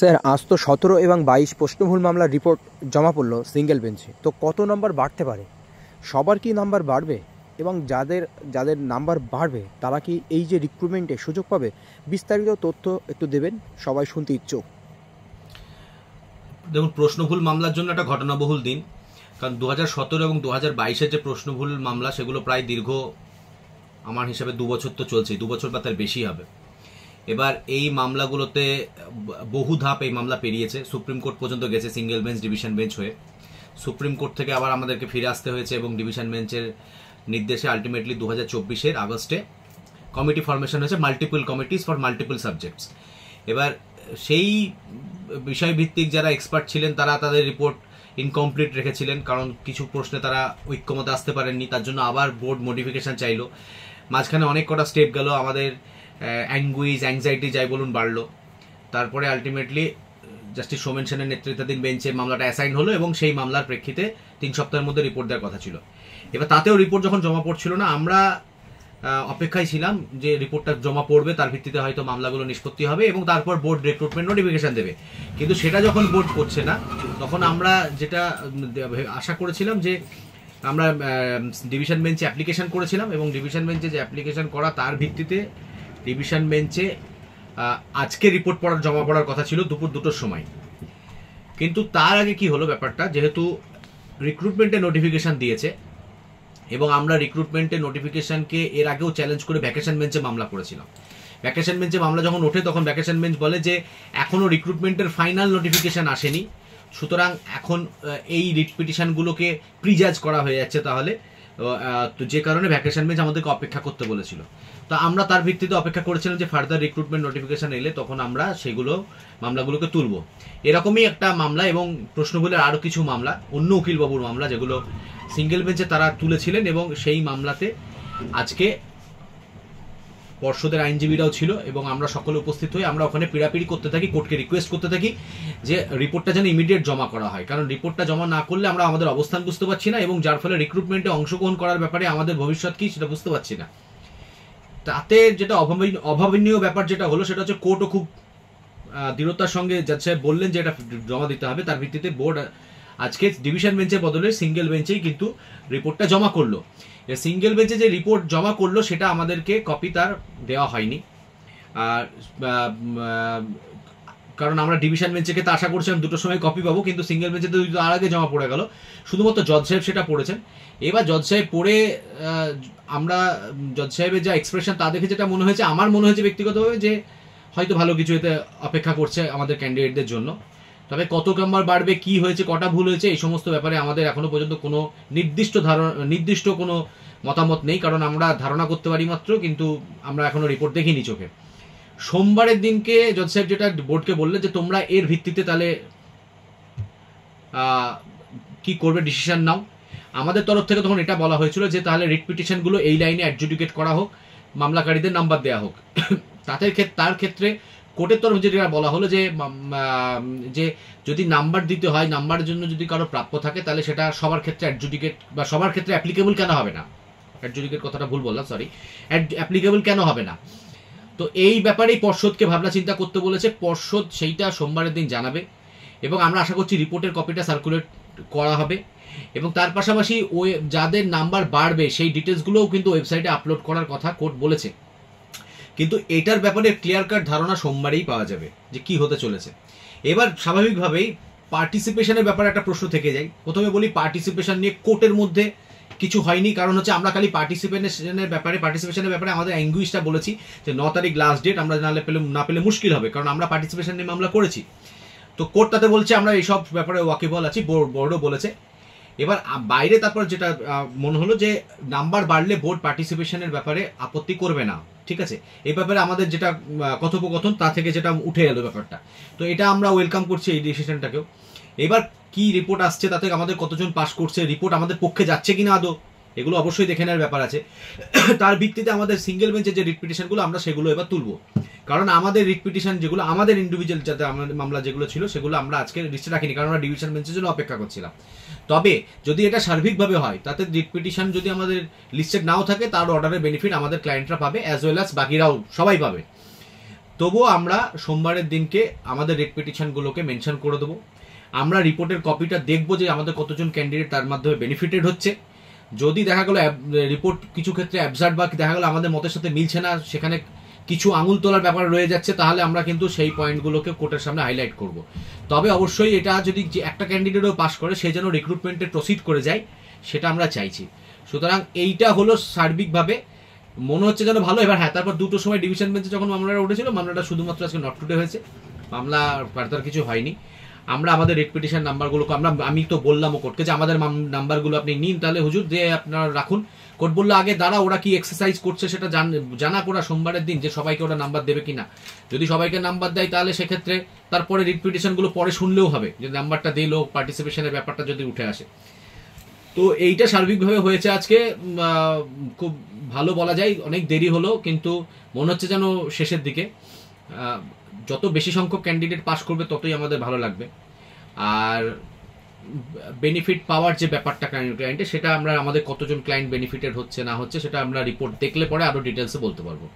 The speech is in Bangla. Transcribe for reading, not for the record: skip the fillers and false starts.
স্যার আজ তো 17 এবং 22 প্রশ্নভুল মামলার রিপোর্ট জমা পড়লো সিঙ্গেল বেঞ্চে, তো কত নম্বর বাড়তে পারে? সবার কি নাম্বার বাড়বে? এবং যাদের যাদের নাম্বার বাড়বে তারা কি এই যে রিক্রুটমেন্টে সুযোগ পাবে? বিস্তারিত তথ্য একটু দেবেন, সবাই শুনতে ইচ্ছুক। দেখুন, প্রশ্নভুল মামলার জন্য একটা ঘটনাবহুল দিন, কারণ 2017 এবং 2022-এর যে প্রশ্নভুল মামলা সেগুলো প্রায় দীর্ঘ আমার হিসাবে 2 বছর তো চলছে, 2 বছর বা তার বেশি হবে। এবার এই মামলাগুলোতে বহু ধাপ এই মামলা পেরিয়েছে, সুপ্রিম কোর্ট পর্যন্ত গেছে সিঙ্গেল বেঞ্চ ডিভিশন বেঞ্চ হয়ে। সুপ্রিম কোর্ট থেকে আবার আমাদেরকে ফিরে আসতে হয়েছে এবং ডিভিশন বেঞ্চের নির্দেশে আলটিমেটলি 2024-এর আগস্টে কমিটি ফরমেশন হয়েছে, multiple committees for multiple subjects. এবার সেই বিষয়ভিত্তিক যারা এক্সপার্ট ছিলেন তারা তাদের রিপোর্ট ইনকমপ্লিট রেখেছিলেন, কারণ কিছু প্রশ্নে তারা ঐক্যমতে আসতে পারেননি, তার জন্য আবার বোর্ড মডিফিকেশন চাইলো। মাঝখানে অনেক কটা স্টেপ গেল, আমাদের অ্যাংজাইটি যাই বলুন বাড়লো। তারপরে আলটিমেটলি জাস্টিস সোমেন সেনের নেতৃত্বাধীন বেঞ্চে মামলাটা অ্যাসাইন হলো এবং সেই মামলার প্রেক্ষিতে 3 সপ্তাহের মধ্যে রিপোর্ট দেওয়ার কথা ছিল। এবার তাতেও রিপোর্ট যখন জমা পড়ছিল না, আমরা অপেক্ষায় ছিলাম যে রিপোর্টটা জমা পড়বে, তার ভিত্তিতে হয়তো মামলাগুলো নিষ্পত্তি হবে এবং তারপর বোর্ড রিক্রুটমেন্ট নোটিফিকেশন দেবে। কিন্তু সেটা যখন বোর্ড করছে না, তখন আমরা যেটা আশা করেছিলাম যে আমরা ডিভিশন বেঞ্চে অ্যাপ্লিকেশন করেছিলাম এবং ডিভিশন বেঞ্চে যে অ্যাপ্লিকেশন করা তার ভিত্তিতে ডিভিশন বেঞ্চে আজকে রিপোর্ট জমা পড়ার কথা ছিল দুপুর 2টোর সময়। কিন্তু তার আগে কি হলো ব্যাপারটা, যেহেতু রিক্রুটমেন্টের নোটিফিকেশন দিয়েছে এবং আমরা রিক্রুটমেন্টের নোটিফিকেশনকে এর আগেও চ্যালেঞ্জ করে ভ্যাকেশন বেঞ্চে মামলা করেছিলাম। ভ্যাকেশন বেঞ্চে মামলা যখন ওঠে তখন ভ্যাকেশন বেঞ্চ বলে যে এখনও রিক্রুটমেন্টের ফাইনাল নোটিফিকেশন আসেনি, সুতরাং এখন এই রিট পিটিশনগুলোকে প্রিজাজ করা হয়ে যাচ্ছে, তাহলে তো যে কারণে ভ্যাকেশন বেঞ্চ আমাদেরকে অপেক্ষা করতে বলেছিল। তো আমরা তার ভিত্তিতে অপেক্ষা করেছিলাম যে ফার্দার রিক্রুটমেন্ট নোটিফিকেশন এলে তখন আমরা সেগুলো মামলাগুলোকে তুলব। এরকমই একটা মামলা এবং প্রশ্নগুলোর আরও কিছু মামলা, অন্য উকিলবাবুর মামলা, যেগুলো সিঙ্গেল বেঞ্চে তারা তুলেছিলেন এবং সেই মামলাতে আজকে পর্ষদের আইনজীবীরাও ছিল এবং আমরা সকলে উপস্থিত হয়ে আমরা ওখানে পিড়াপিড়ি করতে থাকি, কোর্টকে রিকোয়েস্ট করতে থাকি যে রিপোর্টটা যেন ইমিডিয়েট জমা করা হয়, কারণ রিপোর্টটা জমা না করলে আমরা আমাদের অবস্থান বুঝতে পারছি না এবং যার ফলে রিক্রুটমেন্টে অংশগ্রহণ করার ব্যাপারে আমাদের ভবিষ্যৎ কি সেটা বুঝতে পারছি না। তাতে যেটা অভাবনীয় ব্যাপার যেটা হলো সেটা হচ্ছে কোর্টও খুব দৃঢ়তার সঙ্গে জাজ সাহেব বললেন যে এটা জমা দিতে হবে, তার ভিত্তিতে বোর্ড আজকে ডিভিশন বেঞ্চের বদলে সিঙ্গেল বেঞ্চেই কিন্তু রিপোর্টটা জমা করলো। সিঙ্গেল বেঞ্চে যে রিপোর্ট জমা করলো সেটা আমাদেরকে কপি তার দেওয়া হয়নি, আর কারণ আমরা ডিভিশন বেঞ্চে তো আশা করছিলাম 2টোর সময় কপি পাবো, কিন্তু সিঙ্গেল বেঞ্চে তো আর আগে জমা পড়ে গেল, শুধুমাত্র জজ সাহেব সেটা পড়েছেন। এবার জজ সাহেব পড়ে আমরা জজ সাহেবের যা এক্সপ্রেশন তা দেখে যেটা মনে হয়েছে, আমার মনে হয়েছে ব্যক্তিগতভাবে যে হয়তো ভালো কিছু এতে অপেক্ষা করছে আমাদের ক্যান্ডিডেটদের জন্য। তবে কত নাম্বার বাড়বে, কি হয়েছে, কটা ভুল হয়েছে, এই সমস্ত ব্যাপারে আমাদের এখনো পর্যন্ত কোনো নির্দিষ্ট কোনো মতামত নেই, কারণ আমরা ধারণা করতে পারি মাত্র, কিন্তু আমরা এখনো রিপোর্ট দেখিনি চোখে। সোমবারের দিনকে জজ সাহেব যেটা বোর্ডকে বললেন যে তোমরা এর ভিত্তিতে তাহলে কি করবে, ডিসিশন নাও। আমাদের তরফ থেকে তখন এটা বলা হয়েছিল যে তাহলে রিট পিটিশনগুলো এই লাইনে অ্যাডজুডিকেট করা হোক, মামলাকারীদের নাম্বার দেওয়া হোক। তার ক্ষেত্রে কোর্টের তরফ যেটা বলা হলো যে যদি নাম্বার দিতে হয়, নাম্বারের জন্য যদি কারো প্রাপ্য থাকে তাহলে সেটা সবার ক্ষেত্রে অ্যাডজুডিকেট বা সবার ক্ষেত্রে অ্যাপ্লিকেবল কেন হবে না, অ্যাডজুডিকেট কথাটা ভুল বললাম, সরি, অ্যাপ্লিকেবল কেন হবে না। তো এই ব্যাপারেই পর্ষদকে ভাবনা চিন্তা করতে বলেছে, পর্ষদ সেইটা সোমবারের দিন জানাবে এবং আমরা আশা করছি রিপোর্টের কপিটা সার্কুলেট করা হবে এবং তার পাশাপাশি ওই যাদের নাম্বার বাড়বে সেই ডিটেলসগুলোও কিন্তু ওয়েবসাইটে আপলোড করার কথা কোর্ট বলেছে। কিন্তু এটার ব্যাপারে ক্লিয়ার কাট ধারণা সোমবারেই পাওয়া যাবে যে কি হতে চলেছে। এবার স্বাভাবিকভাবেই পার্টিসিপেশনের ব্যাপারে একটা প্রশ্ন থেকে যায়। প্রথমে বলি, পার্টিসিপেশন নিয়ে কোর্টের মধ্যে কিছু হয়নি, কারণ হচ্ছে আমরা খালি পার্টিসিপেশনের ব্যাপারে আমাদের অ্যাঙ্গুইশটা বলেছি যে 9 তারিখ লাস্ট ডেট, আমরা না পেলে মুশকিল হবে, কারণ আমরা পার্টিসিপেশন নিয়ে মামলা করেছি। তো কোর্ট তাতে বলছে আমরা এইসব ব্যাপারে ওয়াকিবল আছি, বোর্ডও বলেছে। এবার বাইরে তারপর যেটা মনে হলো যে নাম্বার বাড়লে বোর্ড পার্টিসিপেশনের ব্যাপারে আপত্তি করবে না, ঠিক আছে, এই ব্যাপারে আমাদের যেটা কথোপকথন তা থেকে যেটা উঠে এলো ব্যাপারটা, তো এটা আমরা ওয়েলকাম করছি এই ডিসিশনটাকেও। এবার কি রিপোর্ট আসছে, তাতে আমাদের কতজন পাস করছে, রিপোর্ট আমাদের পক্ষে যাচ্ছে কিনা আদৌ, এগুলো অবশ্যই দেখে নেওয়ার ব্যাপার আছে। তার ভিত্তিতে আমাদের সিঙ্গেল বেঞ্চের যে রিট পিটিশনগুলো আমরা সেগুলো এবার তুলবো, কারণ আমাদের রিট পিটিশন যেগুলো আমাদের ইন্ডিভিজুয়াল যাতে আমাদের মামলা যেগুলো ছিল সেগুলো আমরা আজকে লিস্টে রাখিনি, কারণ আমরা ডিভিশন বেঞ্চের জন্য অপেক্ষা করছিলাম। তবে যদি এটা সার্বিকভাবে হয়, তাতে রিট পিটিশন যদি আমাদের লিস্টেড নাও থাকে তার অর্ডারের বেনিফিট আমাদের ক্লায়েন্টরা পাবে, অ্যাজ ওয়েল অ্যাজ বাকিরাও সবাই পাবে। তবুও আমরা সোমবারের দিনকে আমাদের রিট পিটিশনগুলোকে মেনশন করে দেবো। আমরা রিপোর্টের কপিটা দেখবো যে আমাদের কতজন ক্যান্ডিডেট তার মাধ্যমে বেনিফিটেড হচ্ছে। যদি দেখা গেলো রিপোর্ট কিছু ক্ষেত্রে অ্যাবসার্ড বা দেখা গেলো আমাদের মতের সাথে মিলছে না, সেখানে কিছু আঙুল তোলার ব্যাপার রয়ে যাচ্ছে, তাহলে আমরা কিন্তু সেই পয়েন্টগুলোকে কোর্টের সামনে হাইলাইট করব। তবে অবশ্যই এটা যদি যে একটা ক্যান্ডিডেটও পাস করে সে যেন রিক্রুটমেন্টে প্রসিড করে যায়, সেটা আমরা চাইছি। সুতরাং এইটা হলো সার্বিকভাবে মনে হচ্ছে যেন ভালো। এবার হ্যাঁ, তারপর দুটোর সময় ডিভিশন বেঞ্চে যখন মামলাটা উঠেছিল, মামলাটা শুধুমাত্র আজকে নট টুডে হয়েছে, মামলা ফার্দার কিছু হয়নি। আমরা আমাদের রিট পিটিশন নাম্বারগুলোকে আমি তো বললাম কোর্টকে যে আমাদের নাম্বারগুলো আপনি নিন, তাহলে হুজুর দিয়ে আপনারা রাখুন। কোর্ট বললো আগে দাঁড়া, ওরা কি এক্সারসাইজ করছে সেটা জানা করা সোমবারের দিন, যে সবাইকে ওরা নাম্বার দেবে কিনা। যদি সবাইকে নাম্বার দেয় তাহলে সেক্ষেত্রে তারপরে রিট পিটিশনগুলো পরে শুনলেও হবে, যে নাম্বারটা দিল, পার্টিসিপেশনের ব্যাপারটা যদি উঠে আসে। তো এইটা সার্বিকভাবে হয়েছে আজকে, খুব ভালো বলা যায়। অনেক দেরি হলো, কিন্তু মনে হচ্ছে যেন শেষের দিকে। যত বেশি সংখ্যক ক্যান্ডিডেট পাস করবে ততই আমাদের ভালো লাগবে। আর বেনিফিট পাওয়ার যে ব্যাপারটা ক্লায়েন্টে, সেটা আমরা আমাদের কতজন ক্লায়েন্ট বেনিফিটেড হচ্ছে না হচ্ছে সেটা আমরা রিপোর্ট দেখলে পরে আরো ডিটেলসে বলতে পারবো।